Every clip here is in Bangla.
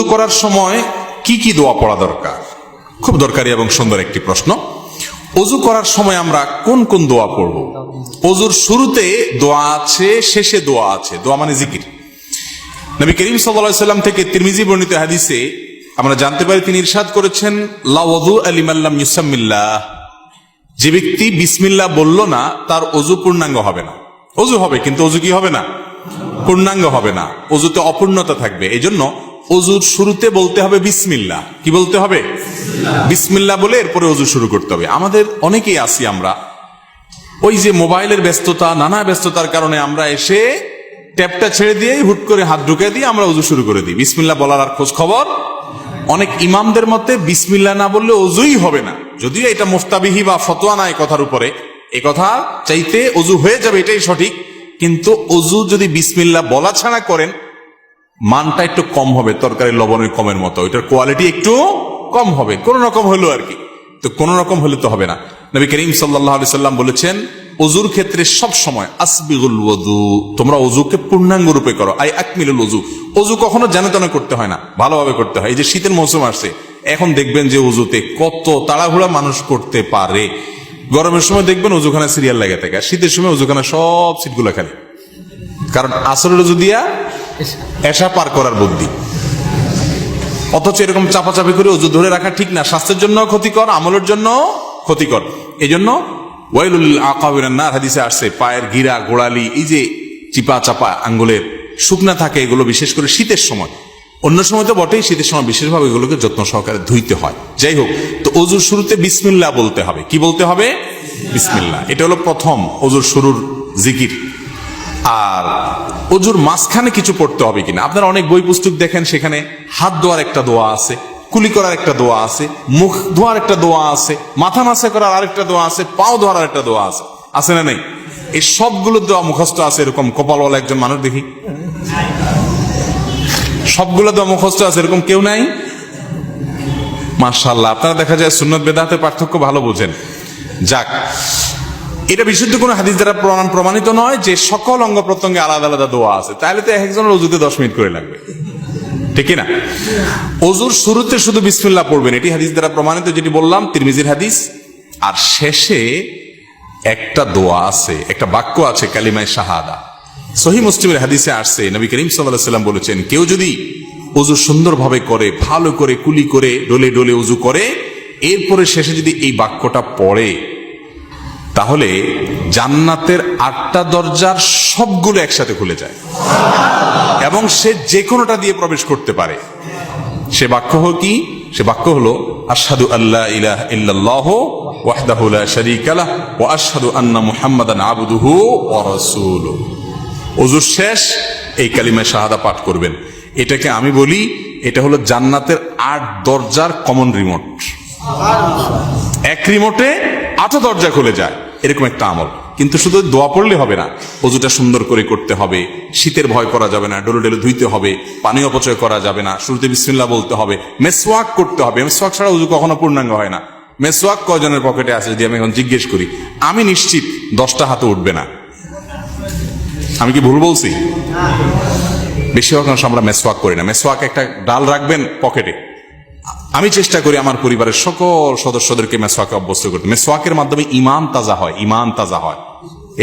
ওযু করার সময় কি কি দোয়া পড়া দরকার? খুব দরকারি এবং সুন্দর একটি প্রশ্ন। ওযু করার সময় আমরা কোন কোন দোয়া পড়ব? ওযুর শুরুতে দোয়া আছে, শেষে দোয়া আছে। দোয়া মানে জিকির। নবী করিম সাল্লাল্লাহু আলাইহি সাল্লাম থেকে তিরমিজি বর্ণিত হাদিসে আমরা জানতে পারি, তিনি ইরশাদ করেছেন, লা ওযু লিমান লাম ইউসাম্মিল্লাহ। যে ব্যক্তি বিসমিল্লাহ বলল না, তার ওযু পূর্ণাঙ্গ হবে না। ওযু হবে কিন্তু ওযু কি হবে না? পূর্ণাঙ্গ হবে না। ওযুতে অপূর্ণতা থাকবে। এজন্য ওযুর শুরুতে বলতে হবে বিসমিল্লাহ। কি বলতে হবে? বিসমিল্লাহ বলে এরপরে ওযু শুরু করতে হবে। আমাদের অনেকেই আছি, আমরা ওই যে মোবাইলের ব্যস্ততা, নানা ব্যস্ততার কারণে আমরা এসে ট্যাপটা ছেড়ে দিয়ে হুট করে হাত ঢুকে দিয়ে আমরা ওযু শুরু করে দিই। বিসমিল্লাহ বলার আর খোঁজ খবর। অনেক ইমামদের মতে বিসমিল্লাহ না বললে ওযুই হবে না। যদিও এটা মুফতাবিহি বা ফতোয়া নাই কথার উপরে, এই কথা চাইতে ওযু হয়ে যাবে এটাই সঠিক, কিন্তু ওযু যদি বিসমিল্লাহ বলা ছাড়া করেন, মানটা একটু কম হবে, তরকারি লবণের কমের মতো, এটার কোয়ালিটি একটু কম হবে, কোন রকম হলো আর কি। তো কোন রকম হলে তো হবে না। নবী করিম সাল্লাল্লাহু আলাইহি সাল্লাম বলেছেন, ওযুর ক্ষেত্রে সব সময় আসবিগুল ওযু, তোমরা ওযুকে পূর্ণাঙ্গ রূপে করো। আই আকমিলুল ওযু। ওযু কখনো যেন তেন করতে হয় না, ভালোভাবে করতে হয়। এই যে শীতের মৌসুম আসছে, এখন দেখবেন যে ওযুতে কত তাড়াহুড়া মানুষ করতে পারে। গরমের সময় দেখবেন ওযুখানা সিরিয়াল লাগে থাকে, শীতের সময় ওযুখানা সব সিটগুলো খালি, কারণ আসরের ওযু দিয়া এশা পার করার বুদ্ধি। অথচ এরকম চাপাচাপি করে ওযু ধরে রাখা ঠিক না, স্বাস্থ্যের জন্য ক্ষতিকর, আমলের জন্য ক্ষতিকর। এই জন্য ওয়াইলুল আকাবিরান নার হাদিসে আসছে, পায়ের গিরা, গোড়ালি, এই যে চিপা চাপা আঙ্গুলের শুকনা থাকে, এগুলো বিশেষ করে শীতের সময়, অন্য সময় তো বটেই, শীতের সময় বিশেষভাবে এগুলোকে যত্ন সহকারে ধুইতে হয়। যাই হোক, তো ওযুর শুরুতে বিসমিল্লাহ বলতে হবে। কি বলতে হবে? বিসমিল্লাহ। এটা হলো প্রথম ওযুর শুরুর জিকির। আর ওযুর মাঝখানে কিছু পড়তে হবে কিনা, আপনারা অনেক বই পুস্তক দেখেন, সেখানে হাত ধোয়ার একটা দোয়া আছে, কুলি করার একটা দোয়া আছে, মুখ ধোয়ার একটা দোয়া আছে, মাথা মাসা করার আরেকটা দোয়া আছে, পাও ধোয়ার আরেকটা দোয়া আছে। আছে না নেই? এই সবগুলো দোয়া মুখস্থ আছে এরকম কপালওয়ালা একজন মানুষ দেখি? সবগুলো দোয়া মুখস্থ আছে এরকম কেউ নাই? মাশাআল্লাহ, আপনারা দেখা যায় সুন্নত বেদাতের পার্থক্য ভালো বোঝেন। যাক, এটা বিশুদ্ধ কোনো হাদিস দ্বারা প্রমাণিত নয় যে সকল অঙ্গ প্রত্যঙ্গে আলাদা আলাদা দোয়া আছে, তাহলে তো একজনের ওযুতে 10 মিনিট করে লাগবে, ঠিক না? ওযুর শুরুতে শুধু বিসমিল্লাহ পড়বেন, এটি হাদিস দ্বারা প্রমাণিত, যেটি বললাম তিরমিজির হাদিস। আর শেষে একটা দোয়া আছে, একটা বাক্য আছে, কালিমায়ে শাহাদা। সহিহ মুসলিমের হাদিসে আসছে, নবী করিম সাল্লাল্লাহু আলাইহি সাল্লাম বলেছেন, কেউ যদি ওযু সুন্দরভাবে করে, ভালো করে কুলি করে, ডলে ডলে ওযু করে, এরপরে শেষে যদি এই বাক্যটা পড়ে, তাহলে জান্নাতের 8টা দরজার সবগুলো একসাথে খুলে যায় এবং সে যে কোনোটা দিয়ে প্রবেশ করতে পারে। সে বাক্য হলো কি? সে বাক্য হলো আশহাদু আল্লা ইলাহা ইল্লাল্লাহু ওয়াহদাহু লা শারীকা লাহু ওয়া আশহাদু আন্না মুহাম্মাদান আবদুহু ওয়া রাসূলুহু। ওযুর শেষ এই কালিমা শাহাদা পাঠ করবেন। এটাকে আমি বলি, এটা হলো জান্নাতের 8 দরজার কমন রিমোট। এক রিমোটে 8 দরজা খুলে যায়, এরকম একটা আমল। কিন্তু শুধু দোয়া পড়লে হবে না, ওযুটা সুন্দর করে করতে হবে, শীতের ভয় করা যাবে না, ডলে ডলে ধুইতে হবে, পানি অপচয় করা যাবে না, শুরুতে বিসমিল্লাহ বলতে হবে, মেসওয়াক করতে হবে। মেসওয়াক ছাড়া ওযু কখনো পূর্ণাঙ্গ হয় না। মেসওয়াক কয়জনের পকেটে আছে যদি আমি এখন জিজ্ঞেস করি? আমি নিশ্চিত 10টা হাতে উঠবে না। আমি কি ভুল বলছি? বেশিরভাগ মানুষ আমরা মেসওয়াক করি না। মেসওয়াক একটা ডাল রাখবেন পকেটে। আমি চেষ্টা করি আমার পরিবারের সকল সদস্যদেরকে মেসওয়াকে অভ্যস্ত করতে। মেসওয়াকের মাধ্যমে ঈমান তাজা হয়, ঈমান তাজা হয়,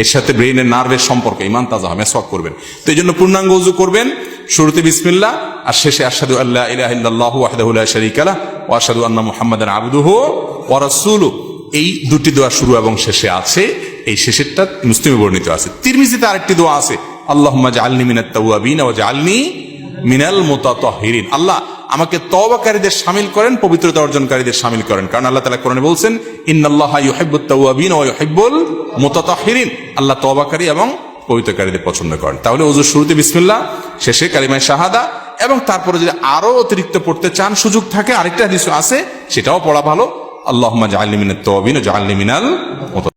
এর সাথে ব্রেইনের নার্ভের সম্পর্ক, ঈমান তাজা হয়। মেসওয়াক করবেন। তো এই জন্য পূর্ণাঙ্গ ওযু করবেন, শুরুতে বিসমিল্লাহ আর শেষে আশহাদু আল্লা ইলাহা ইল্লাল্লাহু ওয়াহদাহু লা শারীকা লাহু ওয়া আশহাদু আন্না মুহাম্মাদান আবদুহু ওয়া রাসূলুহু। এই দুটি দোয়া শুরু এবং শেষে আছে। এই শেষেরটা মুসলিমে বর্ণিত আছে। তিরমিজিতে আরেকটি দোয়া আছে, আল্লাহুম্মা জাআলনি মিনাত তাওয়াবিন ওয়া জাআলনি মিনাল মুতাতাহহিরিন। আল্লাহ আমাকে তওবাকারীদের শামিল করেন, পবিত্রতা অর্জনকারীদের শামিল করেন। কারণ আল্লাহ তাআলা কোরআনে বলছেন, ইন্নাল্লাহা ইউহিব্বুত তাওয়াবিন ওয়া ইউহিব্বুল মুতাতাহহিরিন। আল্লাহ তওবাকারী এবং পবিত্রকারীদের পছন্দ করেন। তাহলে ওযুর শুরুতে বিসমিল্লাহ, শেষে কালিমায়ে শাহাদা, এবং তারপরে যদি আরো অতিরিক্ত পড়তে চান, সুযোগ থাকে, আরেকটা হাদিস আছে, সেটাও পড়া ভালো, আল্লাহুম্মা জাআলনি মিনাত তাওয়াবিন ওয়া জাআলনি মিনাল